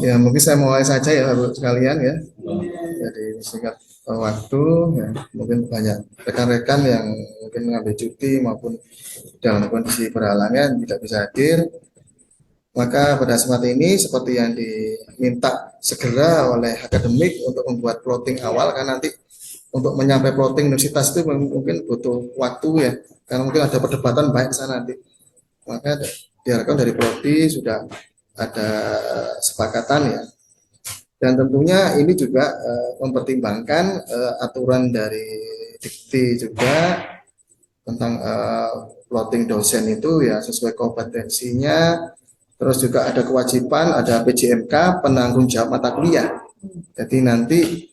Ya, mungkin saya mulai saja ya, Bapak sekalian ya. Jadi singkat waktu, ya, mungkin banyak rekan-rekan yang mungkin mengambil cuti maupun dalam kondisi berhalangan tidak bisa hadir. Maka pada saat ini seperti yang diminta segera oleh akademik untuk membuat plotting awal, kan nanti untuk menyampai plotting universitas itu mungkin butuh waktu ya, karena mungkin ada perdebatan baik sana nanti. Maka diharapkan dari prodi sudah ada kesepakatan ya, dan tentunya ini juga mempertimbangkan aturan dari Dikti juga tentang plotting dosen itu ya sesuai kompetensinya. Terus juga ada kewajiban, ada PJMK, penanggung jawab mata kuliah. Jadi nanti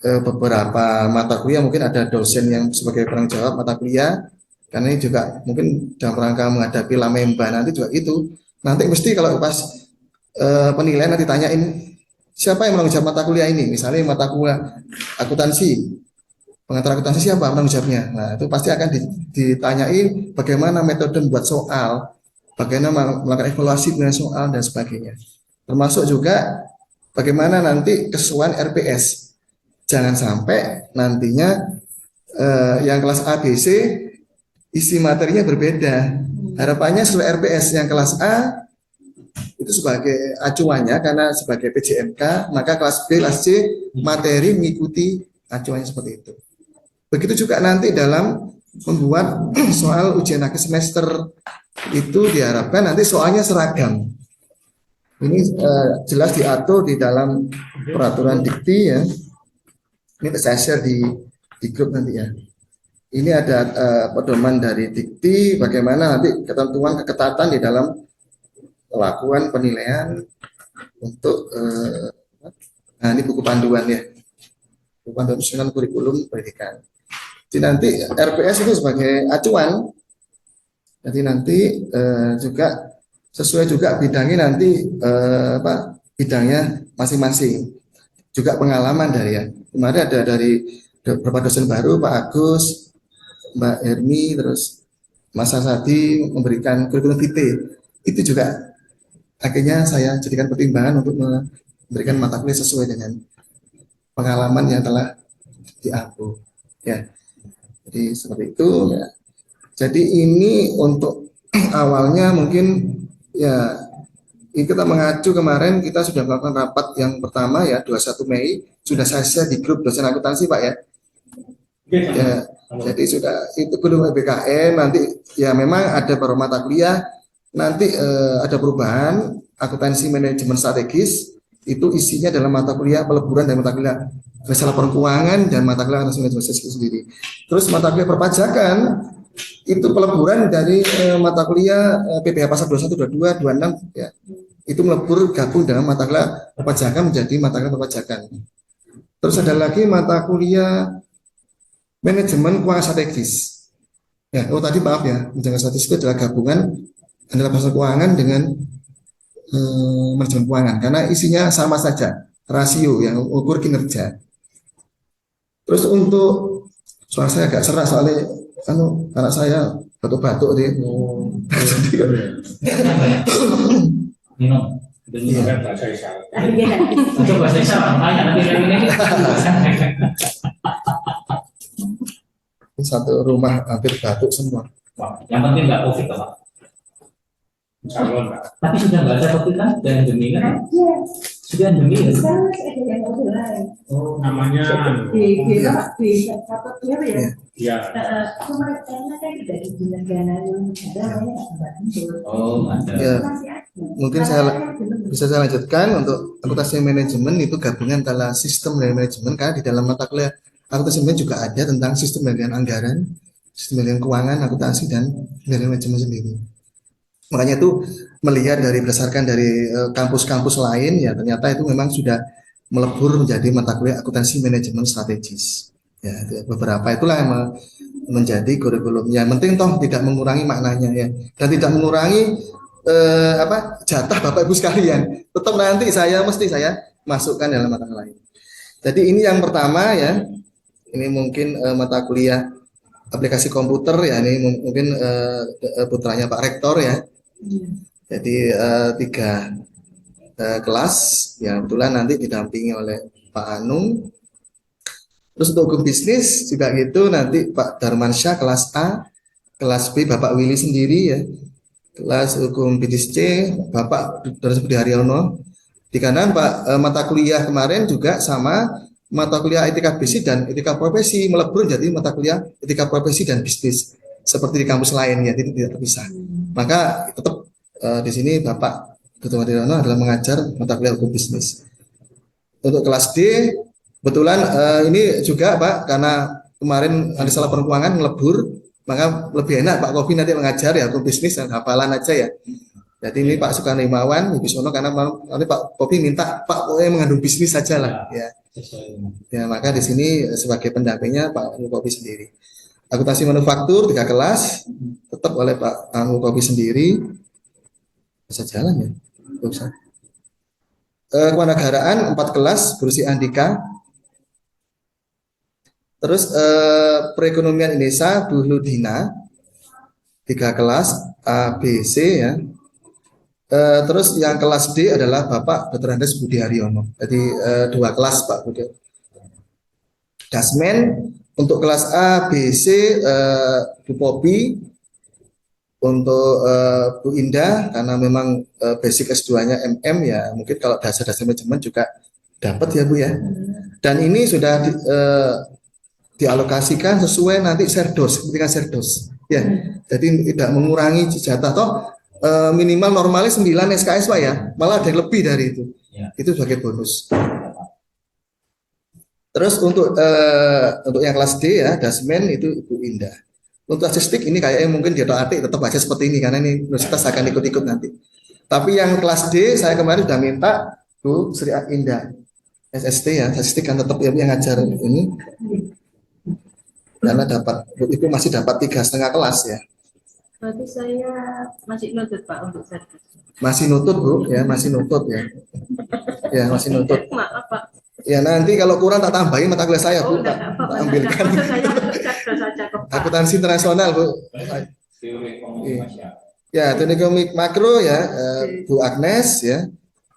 beberapa mata kuliah mungkin ada dosen yang sebagai penanggung jawab mata kuliah, karena ini juga mungkin dalam rangka menghadapi lamemba nanti juga itu. Nanti mesti kalau pas penilaian nanti tanyain siapa yang menanggung jawab mata kuliah ini, misalnya mata kuliah akuntansi, pengantar akuntansi siapa penanggung jawabnya. Nah itu pasti akan ditanyain bagaimana metode membuat soal, bagaimana melakukan evaluasi dengan soal dan sebagainya. Termasuk juga bagaimana nanti kesesuaian RPS. Jangan sampai nantinya yang kelas A, B, C isi materinya berbeda. Harapannya sesuai RPS yang kelas A itu sebagai acuannya karena sebagai PJMK, maka kelas B, kelas C materi mengikuti acuannya seperti itu. Begitu juga nanti dalam membuat soal ujian akhir semester itu diharapkan nanti soalnya seragam. Ini jelas diatur di dalam peraturan Dikti ya. Ini saya share di grup nanti ya. Ini ada pedoman dari Dikti bagaimana nanti ketentuan keketatan di dalam pelakuan penilaian untuk nah ini buku panduan ya. Buku panduan susunan kurikulum pendidikan. Jadi nanti RPS itu sebagai acuan. Jadi nanti juga sesuai juga bidangnya nanti bidangnya masing-masing. Juga pengalaman dari ya. Kemarin ada dari beberapa dosen baru, Pak Agus, Mbak Hermi, terus Mas Sasadi memberikan kurikulum vitae. Itu juga akhirnya saya jadikan pertimbangan untuk memberikan mata kuliah sesuai dengan pengalaman yang telah diampu. Ya, jadi seperti itu. Ya. Jadi ini untuk awalnya mungkin ya kita mengacu kemarin kita sudah melakukan rapat yang pertama ya 21 Mei sudah saya share di grup dosen akuntansi Pak ya. Ya, jadi sudah itu belum BKM nanti ya memang ada beberapa mata kuliah nanti ada perubahan akuntansi manajemen strategis itu isinya dalam mata kuliah peleburan dan mata kuliah masalah keuangan dan mata kuliah akuntansi manajemen strategis sendiri. Terus mata kuliah perpajakan itu peleburan dari mata kuliah PPh pasal 21, 22, 26 ya. Itu melebur gabung dalam mata kuliah perpajakan menjadi mata kuliah perpajakan. Terus ada lagi mata kuliah manajemen keuangan strategis. Ya, tadi maaf ya, manajemen strategis itu adalah gabungan antara pasar keuangan dengan manajemen keuangan karena isinya sama saja, rasio yang ukur kinerja. Terus untuk suara saya agak serak soalnya anak saya batuk-batuk deh. Minum. Iya. Bahasa isyarat. Itu bahasa isyarat makanya nanti ini. Satu rumah hampir batuk semua. Yang penting nggak COVID Pak. Tapi sudah nggak ada COVID kan? Dan endemi kan? Sudah endemi ya? Oh, namanya di ya. Ya. Oh, Ya. Mungkin bisa saya lanjutkan untuk akuntansi manajemen itu gabungan antara sistem dan manajemen karena di dalam mata kuliah akuntansi manajemen juga ada tentang sistem pengendalian anggaran, sistem pengendalian keuangan, akuntansi dan pengendalian manajemen sendiri. Makanya itu melihat dari berdasarkan dari kampus-kampus lain ya ternyata itu memang sudah melebur menjadi mata kuliah akuntansi manajemen strategis. Ya, beberapa itulah yang menjadi kurikulum. Yang penting toh tidak mengurangi maknanya ya dan tidak mengurangi jatah Bapak Ibu sekalian. Tetap nanti saya masukkan dalam mata lain. Jadi ini yang pertama ya. Ini mungkin mata kuliah aplikasi komputer ya ini mungkin putranya Pak Rektor ya. Jadi kelas, ya kebetulan nanti didampingi oleh Pak Anung. Terus untuk hukum bisnis juga gitu, nanti Pak Darmansyah kelas A, kelas B Bapak Willy sendiri ya, kelas hukum bisnis C Bapak Dr. Budi Haryono. Di kanan Pak, mata kuliah kemarin juga sama mata kuliah etika bisnis dan etika profesi melebur jadi mata kuliah etika profesi dan bisnis seperti di kampus lain ya, tidak terpisah. Maka tetap di sini Bapak Dr. Haryono adalah mengajar mata kuliah hukum bisnis. Untuk kelas D, kebetulan ini juga Pak, karena kemarin ada salah penumpang melebur, maka lebih enak Pak Kofi nanti mengajar ya hukum bisnis dan hafalan aja ya. Jadi ini Pak Sukarnimawan, Ibu Sono, karena nanti Pak Kofi minta Pak pokoknya mengandung bisnis saja lah ya. Ya maka di sini sebagai pendampingnya Pak Kofi sendiri. Akuntansi manufaktur 3 kelas tetap oleh Pak Kofi sendiri. Bisa jalan ya? Bisa. Kewarganegaraan 4 kelas Gurusi Andika. Terus perekonomian Indonesia Bu Ludina 3 kelas A B C ya. Terus yang kelas D adalah Bapak Dr. Andes Budi Haryono. Jadi 2 kelas Pak Budi. Dasmen untuk kelas A B C Bu Popi, untuk Bu Indah karena memang basic S2-nya MM ya, mungkin kalau dasar-dasar manajemen juga dapat ya Bu ya. Dan ini sudah dialokasikan sesuai nanti serdos, kepentingan serdos. Ya, jadi tidak mengurangi jatah toh minimal normalnya 9 SKS Pak ya, malah ada yang lebih dari itu. Ya. Itu sebagai bonus. Terus untuk yang kelas D ya, Dasmen itu Ibu Indah. Untuk statistik ini kayaknya mungkin di atik tetap aja seperti ini karena ini universitas akan ikut-ikut nanti. Tapi yang kelas D saya kemarin sudah minta Bu Sri Indah SST ya, statistik kan tetap yang ngajar ini. Karena itu masih dapat 3,5 kelas ya. Berarti saya masih nutut Pak untuk servis. Masih nutut Bu ya, masih nutut ya. Ya masih nutut. Maaf Pak. Ya nanti kalau kurang tak tambahin mata kuliah saya Bu, tak ambilkan. Akuntansi internasional Bu. Ya teori ekonomi makro ya Bu Agnes ya.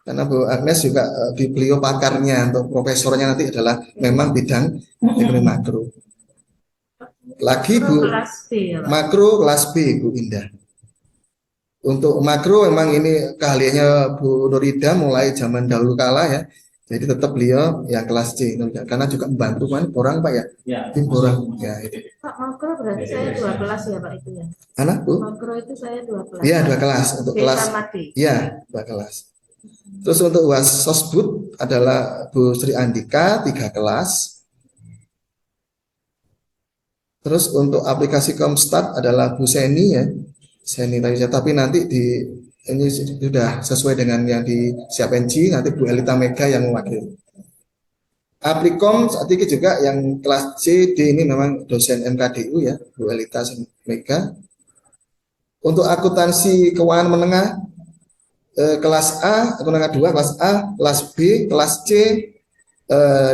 Karena Bu Agnes juga beliau pakarnya untuk profesornya nanti adalah memang bidang ekonomi makro. Lagi Bu makro kelas B Bu Indah. Untuk makro memang ini keahliannya Bu Nurida mulai zaman dahulu kala ya. Jadi tetap beliau yang kelas C karena juga membantu kan orang Pak ya. Tim orang ya itu. Pak makro berarti saya 2 kelas ya Pak itu ya. Anak Bu? Makro itu saya 2 kelas. Iya 2 kelas untuk B kelas. sama D. Iya 2 kelas. Terus untuk Sosbud adalah Bu Sri Andika 3 kelas. Terus untuk aplikasi Komstat adalah Bu Seni ya. Seni tapi nanti ini sudah sesuai dengan yang di Siap NG, nanti Bu Elita Mega yang mewakili. Aplikom saat ini juga yang kelas C, D ini memang dosen MKDU ya, Bu Elita Mega. Untuk akuntansi keuangan menengah kelas A, menengah 2, kelas A, kelas B, kelas C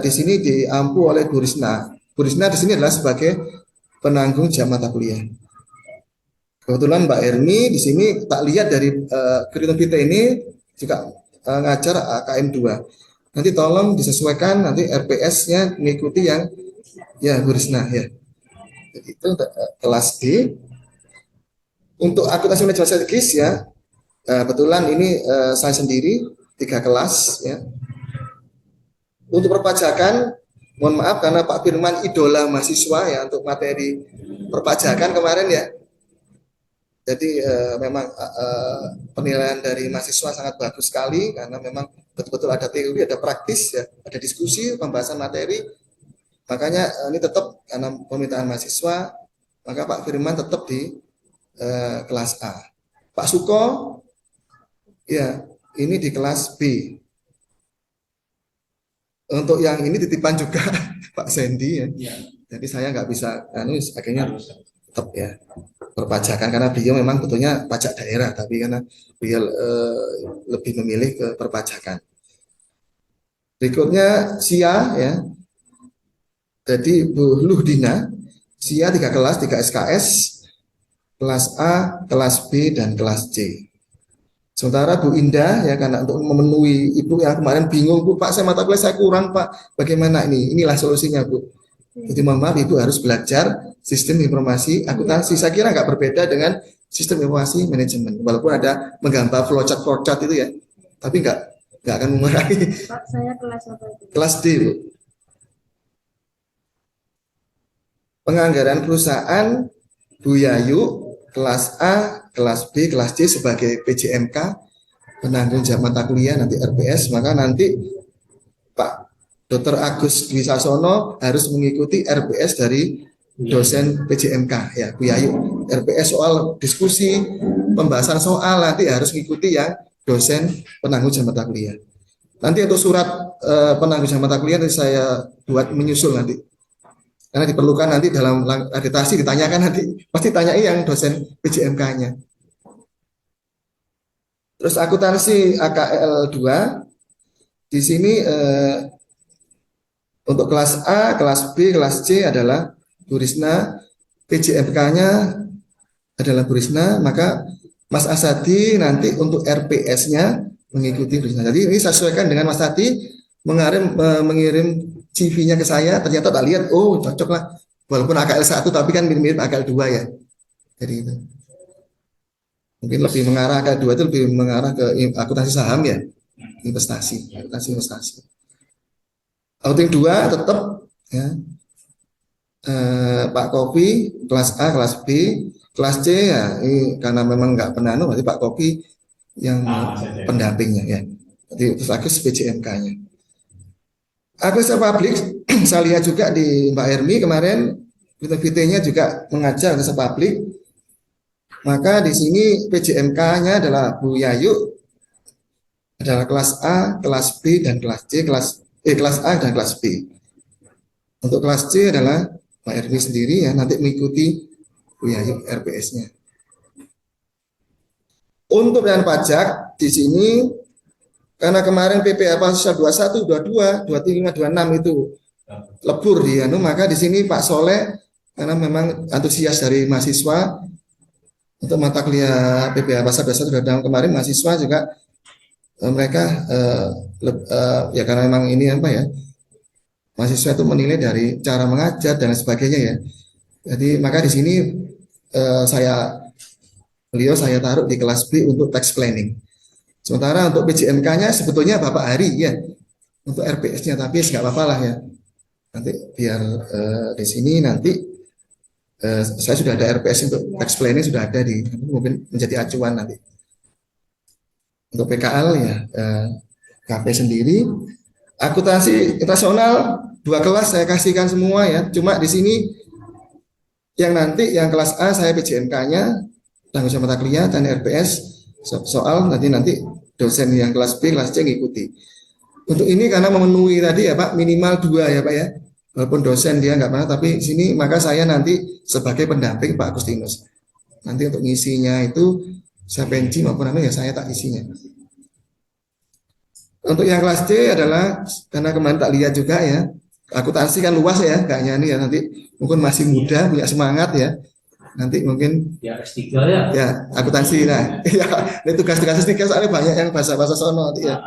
di sini diampu oleh Bu Risna. Bu Risna di sini adalah sebagai penanggung jam mata kuliah. Kebetulan Mbak Ermi di sini tak lihat dari kurikulum vitae ini juga ngajar KM 2. Nanti tolong disesuaikan nanti RPS-nya mengikuti yang ya Bu Risna ya. Jadi itu kelas D. Untuk akuntansi manajemen strategis ya, kebetulan ini saya sendiri 3 kelas ya. Untuk perpajakan, mohon maaf karena Pak Firman idola mahasiswa ya untuk materi perpajakan kemarin ya. Jadi memang penilaian dari mahasiswa sangat bagus sekali karena memang betul-betul ada teori, ada praktis ya, ada diskusi, pembahasan materi. Makanya ini tetap karena permintaan mahasiswa, maka Pak Firman tetap di kelas A. Pak Suko, ya ini di kelas B. Untuk yang ini titipan juga Pak Sandy ya. Jadi saya nggak bisa, akhirnya tetap ya perpajakan karena beliau memang betulnya pajak daerah, tapi karena beliau lebih memilih ke perpajakan. Berikutnya SIA ya. Jadi Bu Luhdina, SIA 3 kelas, 3 SKS, kelas A, kelas B, dan kelas C. Sementara Bu Indah ya karena untuk memenuhi Ibu yang kemarin bingung Bu, Pak saya mata kuliah saya kurang Pak, bagaimana ini? Inilah solusinya Bu. Jadi mohon maaf Ibu harus belajar sistem informasi akuntansi. Saya kira nggak berbeda dengan sistem informasi manajemen. Walaupun ada menggambar flowchart itu ya, tapi nggak akan mengurangi. Pak, saya kelas apa itu? Kelas D Bu. Penganggaran perusahaan Bu Yayu kelas A, kelas B, kelas C sebagai PJMK penanggung jawab mata kuliah nanti RPS, maka nanti Pak Dr. Agus Dwi Sasono harus mengikuti RPS dari dosen PJMK ya Bu Yayu. RPS soal diskusi, pembahasan soal nanti harus mengikuti yang dosen penanggung jawab mata kuliah. Nanti untuk surat penanggung jawab mata kuliah nanti saya buat menyusul nanti. Karena diperlukan nanti dalam akreditasi ditanyakan nanti pasti tanyai yang dosen PJMK-nya. Terus akuntansi AKL 2 di sini untuk kelas A, kelas B, kelas C adalah Bu Risna, PJMK-nya adalah Bu Risna, maka Mas Asadi nanti untuk RPS-nya mengikuti Bu Risna. Jadi ini saya sesuaikan dengan Mas Asadi mengirim CV-nya ke saya, ternyata tak lihat, oh cocok lah. Walaupun AKL 1 tapi kan mirip-mirip AKL 2 ya. Jadi itu. Mungkin lebih mengarah AKL 2 itu lebih mengarah ke akuntansi saham ya. Akuntansi investasi. Outing 2 tetap ya. Pak Kopi kelas A, kelas B, kelas C ya ini karena memang nggak pernah berarti Pak Kopi yang pendampingnya ya. Jadi terus Agus PJMK-nya. Akuntansi publik saya lihat juga di Mbak Hermi kemarin VT-nya juga mengajar akuntansi publik. Maka di sini PJMK-nya adalah Bu Yayu adalah kelas A, kelas B dan kelas C, kelas A dan kelas B. Untuk kelas C adalah Mbak Hermi sendiri ya nanti mengikuti Bu Yayu RPS-nya. Untuk dan pajak di sini karena kemarin PPh pasal 21, 22, 25, 26 itu lebur di maka di sini Pak Soleh karena memang antusias dari mahasiswa untuk mata kuliah PPh pasal 21 22 kemarin mahasiswa juga mereka ya karena memang ini apa ya mahasiswa itu menilai dari cara mengajar dan sebagainya ya. Jadi maka di sini saya taruh di kelas B untuk tax planning. Sementara untuk PJMK-nya sebetulnya Bapak Hari ya untuk RPS-nya tapi nggak apa-apa lah ya. Nanti biar di sini nanti saya sudah ada RPS untuk tax planning sudah ada di mungkin menjadi acuan nanti. Untuk PKL ya KP sendiri. Akuntansi internasional 2 kelas saya kasihkan semua ya. Cuma di sini yang nanti yang kelas A saya PJMK-nya tanggung jawab mata kuliah dan RPS soal nanti dosen yang kelas B, kelas C ngikuti. Untuk ini karena memenuhi tadi ya Pak minimal 2 ya Pak ya. Walaupun dosen dia nggak pernah tapi sini maka saya nanti sebagai pendamping Pak Agustinus. Nanti untuk ngisinya itu saya penci maupun ya saya tak isinya. Untuk yang kelas C adalah karena kemarin tak lihat juga ya. Akuntansi kan luas ya, nggak hanya ini ya nanti mungkin masih muda punya semangat ya. Nanti mungkin ya S3 ya. Ya, akuntansi nah. Ya, ini tugas-tugas S3 soalnya banyak yang bahasa-bahasa sono nanti ya.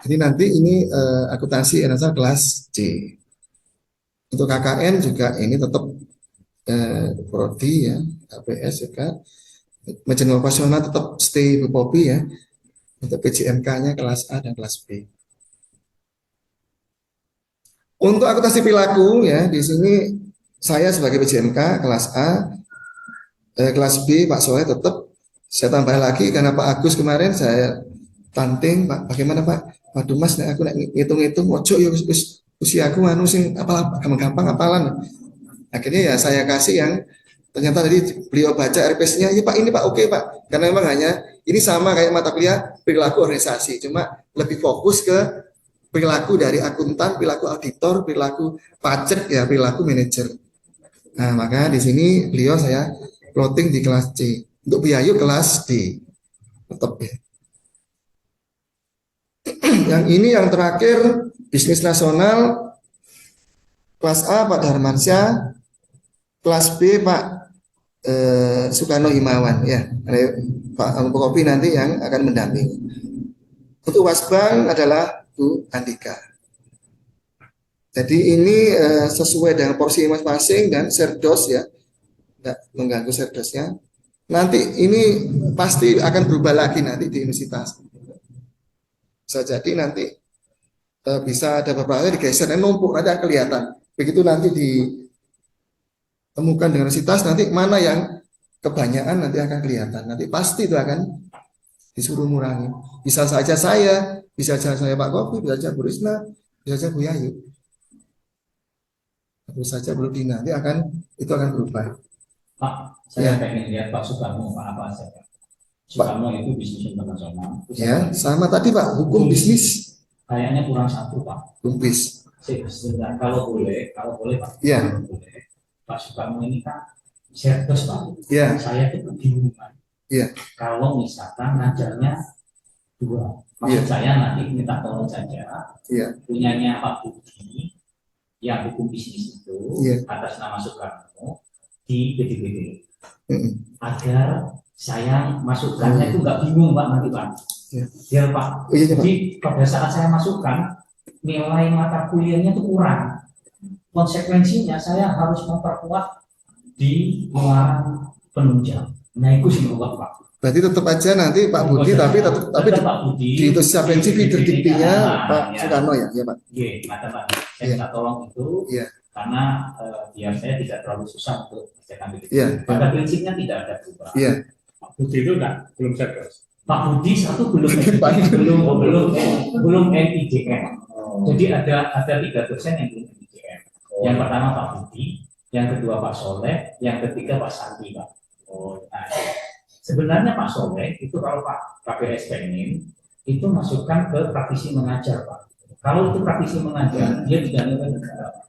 Jadi nanti ini akuntansi Indonesia kelas C. Untuk KKN juga ini tetap prodi ya, APS juga. Manajemen operasional tetap stay Bu Popi ya. Untuk PJMK-nya kelas A dan kelas B. Untuk akuntansi perilaku ya, di sini saya sebagai PJMK kelas A, kelas B Pak Soleh tetap saya tambah lagi karena Pak Agus kemarin saya tanting Pak bagaimana Pak waduh Mas aku ngitung-ngitung ojo ya usia aku anu sing gampang apalan akhirnya ya saya kasih yang ternyata tadi beliau baca RPS-nya ya Pak ini Pak oke Pak karena memang hanya ini sama kayak mata kuliah perilaku organisasi cuma lebih fokus ke perilaku dari akuntan, perilaku auditor, perilaku pajak ya perilaku manajer. Nah maka di sini beliau saya plotting di kelas C. Untuk Biayu kelas D. Tetap ya. Yang ini yang terakhir bisnis nasional kelas A Pak Darmansyah, kelas B Pak Soekarno Himawan ya. Pak Kopi nanti yang akan mendampingi. Untuk Wasbang adalah Bu Andika. Jadi ini sesuai dengan porsi masing-masing dan serdos ya, tidak mengganggu serdosnya. Nanti ini pasti akan berubah lagi nanti di universitas. Bisa jadi nanti bisa ada beberapa kali digeser dan numpuk nanti akan kelihatan. Begitu nanti ditemukan dengan universitas nanti mana yang kebanyakan nanti akan kelihatan. Nanti pasti itu akan disuruh ngurangi. Bisa saja saya, bisa saja saya Pak Kopi, bisa saja Bu Risma, bisa saja Bu Yayu. Terus saja belum nanti itu akan berubah. Pak, saya pengen lihat Pak Soekarno apa saja. Soekarno itu bisnis internasional. Ya, sama tadi Pak, hukum bisnis. Kayaknya kurang satu Pak. Hukum bis. Sebentar, kalau boleh Pak. Ya. Kalau boleh. Pak Soekarno ini kan serdos Pak. Ya. Saya itu kebingungan. Ya. Kalau misalkan ngajarnya dua, maksud saya nanti minta tolong saja. Ya. Punyanya Pak Budi yang hukum bisnis itu atas nama Soekarno di PDBD agar saya masukkannya itu nggak bingung Pak nanti Pak. Ya Pak. Jadi pada saat saya masukkan nilai mata kuliahnya itu kurang. Konsekuensinya saya harus memperkuat di pengeluaran penunjang. Nah itu sih Pak. Berarti tetap aja nanti Pak Budi tapi Pak Budi di itu siapa feeder diktinya Pak Soekarno ya Pak. Iya, Pak. Saya minta tolong itu karena biar saya tidak terlalu susah untuk mengerjakan begitu. Pada prinsipnya tidak ada perubahan. Pak Budi itu belum serdos. Pak Budi satu belum NIJM. Jadi ada 3 dosen yang belum NIJM. Yang pertama Pak Budi, yang kedua Pak Soleh, yang ketiga Pak Sandi Pak. Nah, sebenarnya Pak Soleh itu kalau Pak KPS pengen itu masukkan ke praktisi mengajar Pak. Kalau itu praktisi mengajar dia tidak nilai negara Pak.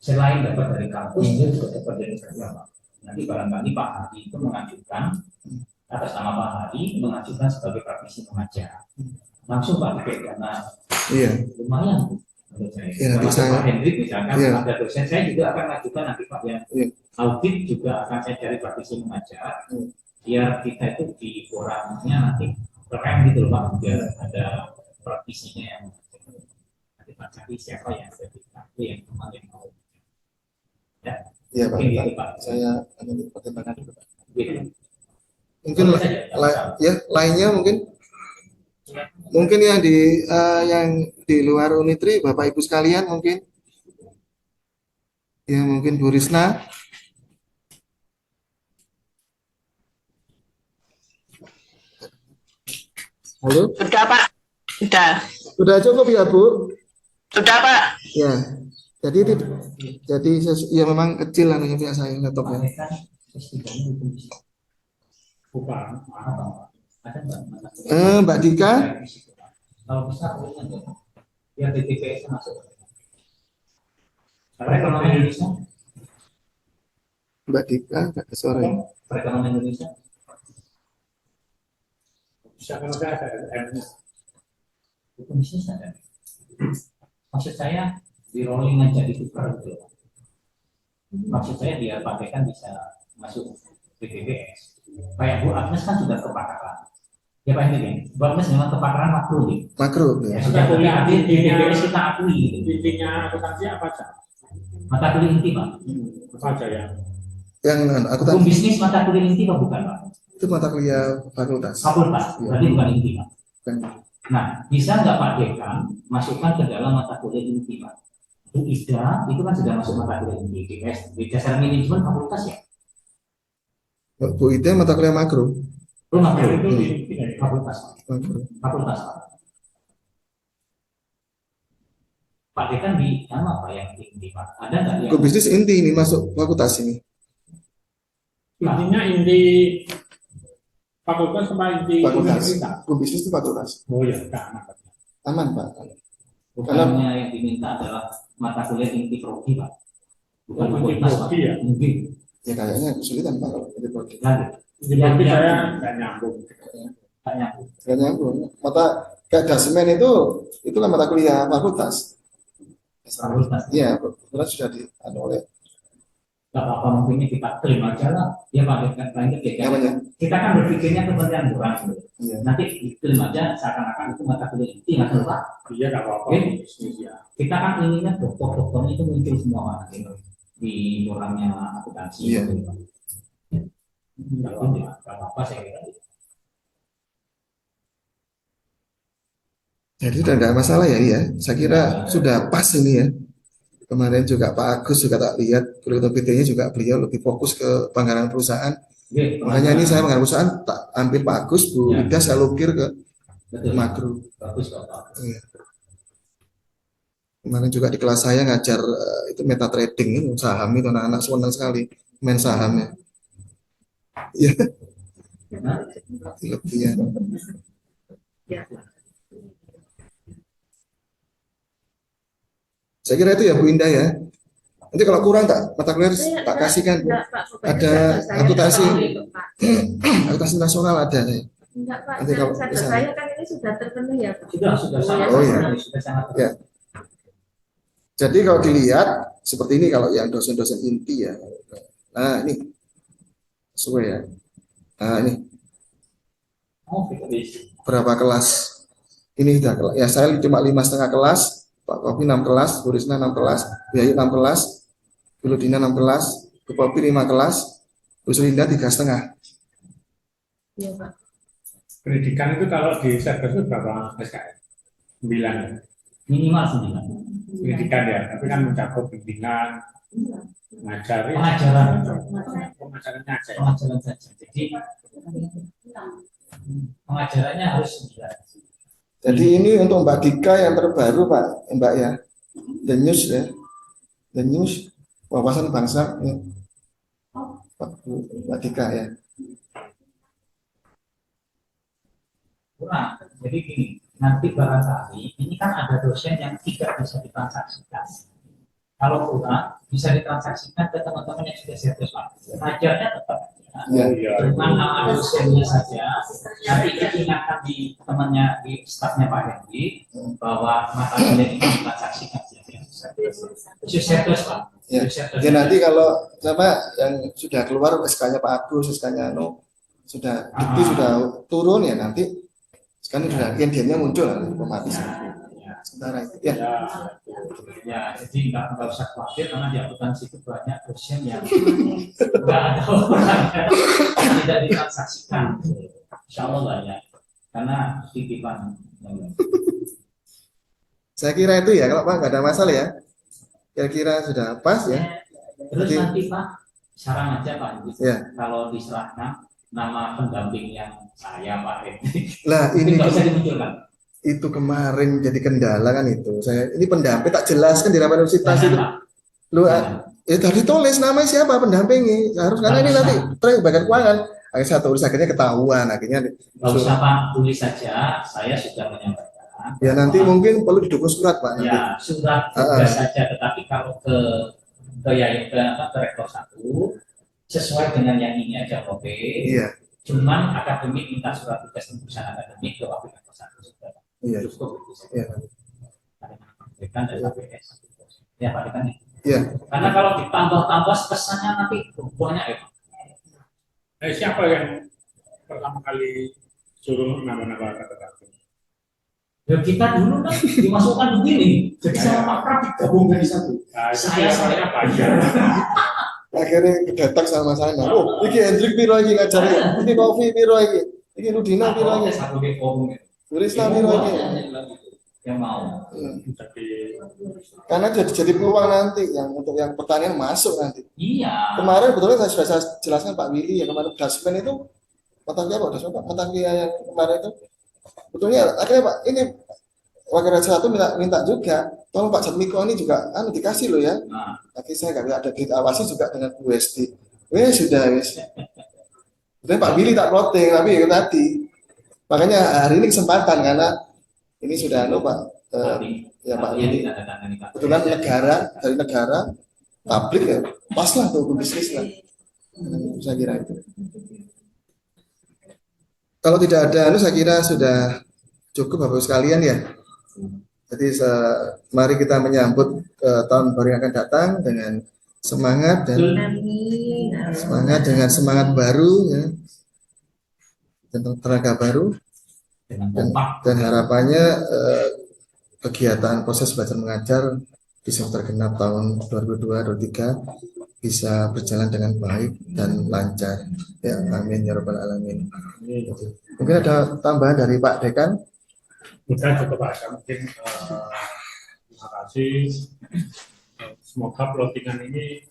Selain dapat dari kampus dia juga dapat dari negara Pak. Nanti barangkali Pak Hadi itu mengajukan atas nama Pak Hadi mengajukan sebagai praktisi mengajar. Langsung Pak Dike karena lumayan menurut saya. Pak Hendrik misalkan ada dosen saya juga akan mengajukan nanti Pak yang audit juga akan saya cari praktisi mengajar. Biar kita itu di forumnya nanti terkait gitu loh Pak, biar ada praktisinya yang nanti Pak cari siapa yang sertifikasi yang kemarin mau Pak. Gitu, Pak. Saya pertimbangkan dulu Pak. Mungkin lainnya mungkin yang di luar Unitri Bapak Ibu sekalian mungkin Bu Risna. Halo? Sudah Pak, sudah cukup ya Bu? Sudah Pak. Ya, jadi ya memang kecil anunya punya saya laptopnya. Mbak Dika? Kalau bisa, biar DTPS masuk. Perekonomian Indonesia? Mbak Dika, nggak ada suara. Perekonomian Indonesia? Bisa kalau saya ada hukum bisnis ada. Maksud saya di rolling aja di tukar gitu. Maksud saya biar pakaikan bisa masuk PPBS. Kayak Bu Agnes kan sudah kepakaran. Ya Pak ini Bu Agnes memang kepakaran makro nih. Makro ya. Sudah kuliah di PPBS kita akui. Intinya akuntansi apa aja? Mata kuliah inti Pak. Apa aja ya? Yang akuntansi. Hukum bisnis mata kuliah inti Pak bukan Pak? Itu mata kuliah fakultas. Fakultas, berarti bukan inti Pak. Bukan. Nah, bisa nggak Pak Dekan masukkan ke dalam mata kuliah inti Pak? Bu Ida itu kan sudah masuk mata kuliah inti di dasar manajemen fakultas ya? Bu Ida mata kuliah makro. Makro itu fakultas. Fakultas Pak. Pak Dekan di mana Pak yang inti Pak? Ada nggak yang? Hukum bisnis inti ini masuk fakultas ini. Intinya inti fakultas sama inti universitas. Hukum bisnis itu fakultas. Oh ya, aman Pak. Bukannya yang diminta adalah mata kuliah inti prodi Pak. Bukan fakultas Pak. Ya? Mungkin. Ya kayaknya kesulitan Pak kalau inti prodi. Inti prodi saya nggak nyambung. Nggak nyambung. Mata kayak dasmen itulah mata kuliah fakultas. Fakultas. Iya, fakultas sudah oleh nggak apa-apa mungkin kita klaim aja lah. Ya Pak, lanjut ya. Namanya? Kita kan berpikirnya kepentingan murah. Iya. Nanti diklaim aja seakan-akan itu mata kuliah inti, nggak tahu Pak. Iya, nggak apa-apa. Oke. Iya. Kita kan inginnya dokter-dokternya itu muncul semua Pak, gitu, di orangnya akuntansi. Iya. Gitu, Pak. Nggak apa-apa saya kira. Jadi sudah tidak masalah ya, iya. Saya kira sudah pas ini ya. Kemarin juga Pak Agus juga tak lihat kurikulum PT-nya juga beliau lebih fokus ke penganggaran perusahaan. Oke, Makanya ini saya penganggaran perusahaan tak ambil Pak Agus, Bu Ya. Ida saya lukir ke betul. makro. Bagus Pak. Iya. Kemarin juga di kelas saya ngajar itu meta trading itu saham itu anak-anak senang sekali main sahamnya. Iya, Nah, lebih ya. Ya. Saya kira itu ya Bu Indah ya. Nanti kalau kurang mata kuliah tak kasihkan Bu. Enggak, Pak. Pokoknya Ada saya akuntansi. tahu itu, Pak. Akuntansi nasional ada nih. Enggak, Pak. Nanti kalau Saya bisa. saya kan ini sudah terpenuhi ya, Pak. sudah sangat Oh, iya. sudah sangat. Ya. Jadi kalau dilihat seperti ini kalau yang dosen-dosen inti ya. Nah ini sesuai ya. Nah ini Oh, fix. berapa kelas? Ini sudah kelas. Ya saya cuma 5,5 kelas, Pak Kopi 6 kelas, Bu Risna 6 kelas, Bu Yayu 6 kelas, Bu Ludina 6 kelas, Bu Kopi 5 kelas, Bu Sulinda 3,5. Iya, Pak. Pendidikan itu kalau di Sergas itu berapa SKS? 9. Minimal 9. Pendidikan ya, tapi kan mencakup bimbingan, ngajari, Pengajaran. pengajarannya aja. Pengajaran saja. Jadi pengajarannya harus 9. Jadi ini untuk Mbak Dika yang terbaru Pak, Mbak ya. The News ya. The News wawasan bangsa ya. Mbak Dika ya. Kurang. Jadi gini, nanti barangkali ini kan ada dosen yang tidak bisa ditransaksikan. Kalau kurang bisa ditransaksikan ke teman-teman yang sudah serius Pak. Pengajarnya tetap. Ya. Iya. Cuma nama dosennya saja. Nanti diingatkan di temannya di stafnya Pak Hendy bahwa mata kuliah ini ditransaksikan. Khusus serius Pak. Ya. Khusus serius. Ya nanti kalau sama yang sudah keluar SK-nya Pak Agus, SK-nya sudah dikti sudah turun ya nanti sekarang sudah gendernya muncul otomatis. Sementara itu ya. Ya, jadi nggak usah khawatir karena di akuntansi itu banyak dosen yang nggak ada orangnya tidak ditransaksikan. Insya Allah banyak karena titipan. Saya kira itu ya kalau Pak nggak ada masalah ya. Kira-kira sudah pas ya. Terus Oke. nanti Pak saran aja Pak, Ya. kalau diserahkan nama pendamping yang saya Pak Lah ini ini nggak usah dimunculkan. itu kemarin jadi kendala kan itu. Saya ini pendamping tak jelaskan di rapat universitas itu. Jangan, Pak. Lu Jangan. ya tadi tulis namanya siapa pendampingnya. Harus karena ini nanti bagian keuangan. Akhirnya saya tulis akhirnya ketahuan akhirnya. Nggak usah Pak, tulis saja. Saya sudah menyampaikan. Ya nanti bahwa- mungkin perlu didukung surat Pak nanti. Ya, surat tugas saja, tetapi kalau ke rektor 1 sesuai dengan yang ini aja oke. Iya. Cuman akademik minta surat tugas tembusan akademik ke wakil rektor 1 sudah. Iya. Cukup itu saja. Iya. Kan dari KPS. Ya Pak Dekan. Iya. Karena kalau ditambah-tambah kesannya nanti banyak ya. Siapa yang pertama kali suruh nama-nama kata-kata? Ya kita dulu kan dimasukkan begini. Jadi sama Pak Pram digabung dari satu. Nah, itu Saya apa aja? Akhirnya kedatang sama sana. Oh, iki Hendrik piro iki ngajari. Iki Kofi piro iki. Iki Ludina piro iki. Satu di forum. Turisna piro iki. Yang mau. Tapi Karena jadi peluang nanti yang untuk yang pertanian masuk nanti. Iya. Kemarin betulnya saya sudah saya jelaskan Pak Willy yang kemarin dasmen itu mata kuliah Pak dasmen Pak mata kuliah yang kemarin itu betulnya akhirnya Pak ini wakil raja satu minta juga tolong Pak Jatmiko ini juga dikasih loh ya. Nah, Tapi saya nggak ada diawasi juga dengan Bu Westi. Sudah wes. Sebenarnya Pak Willy tak plotting tapi itu tadi. Makanya hari ini kesempatan karena ini sudah Pak ya Pak Willy. Kebetulan dari negara publik ya pas lah tuh bisnis lah. Saya kira itu. Kalau tidak ada, saya kira sudah cukup Bapak sekalian ya. Jadi mari kita menyambut tahun baru yang akan datang dengan semangat dan Amin. semangat dengan semangat baru ya, dan tenaga baru, dengan dan, kompak. dan harapannya kegiatan proses belajar mengajar di semester genap tahun 2022-2023 bisa berjalan dengan baik dan lancar. Ya, amin ya rabbal alamin. Mungkin ada tambahan dari Pak Dekan? Kita cukup aja mungkin terima kasih. Semoga plottingan ini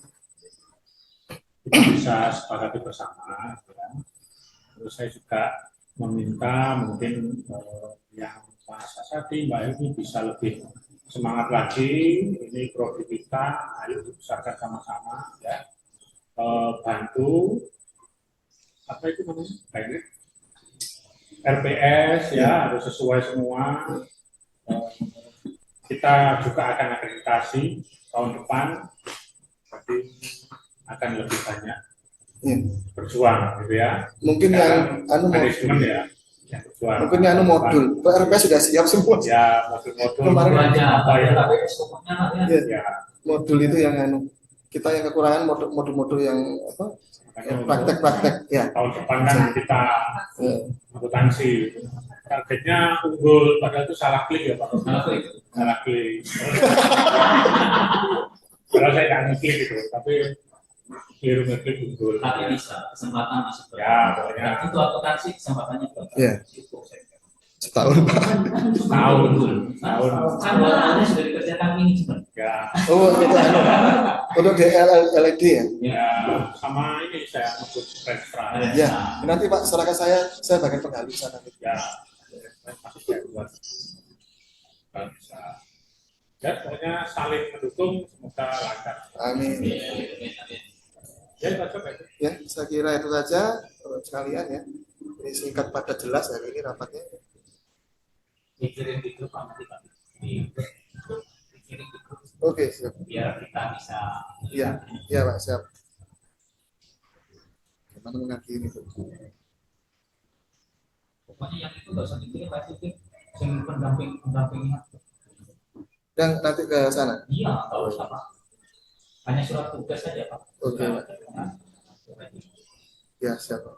kita bisa sepakati bersama. Ya. Terus saya juga meminta mungkin yang Pak Sasati, Mbak Elvi bisa lebih semangat lagi. Ini prodi kita, ayo dibesarkan sama-sama ya. Bantu apa itu namanya? Baik, RPS ya harus sesuai semua. Kita juga akan akreditasi tahun depan, jadi akan lebih banyak Ya. berjuang gitu ya. Mungkin yang manajemen ya, yang berjuang. mungkin yang modul PRP sudah siap semua. Ya modul-modul Kemarin apa ya? ya, modul itu yang kita yang kekurangan modul-modul yang apa? Yang praktek-praktek ya. Tahun depan kan kita Ya. akuntansi. Targetnya unggul, padahal itu salah klik ya Pak. Salah klik. Padahal saya nggak ngeklik gitu, tapi keliru ngeklik unggul. Tapi bisa, kesempatan masih banyak. Ya, pokoknya. Dan untuk akuntansi kesempatannya banyak. Ya. Cukup, saya kira. Setahun Pak. Tahun. Tahun. Kan sudah dikerjakan manajemen. Ya, Oh, itu untuk LED ya. ya sama ini saya masuk rekstra. Ya, nanti Pak serahkan saya bagian penggali sana. Ya, masih saya buat. Bisa. Ya, pokoknya saling mendukung, semoga lancar. Amin. Ya, cocok ya. Ya, saya kira itu saja sekalian ya. Ini singkat padat jelas hari ini rapatnya. Dikirim di grup sama kita. Dikirim di grup. Oke, siap. Biar kita bisa. Iya, iya Pak, siap. Gimana mengakhiri itu? Pokoknya yang itu nggak usah dikirim, Pak Siti. Yang pendampingnya. Dan nanti ke sana. Iya, nggak usah Pak. Hanya surat tugas saja Pak. Oke. Ya, siap Pak.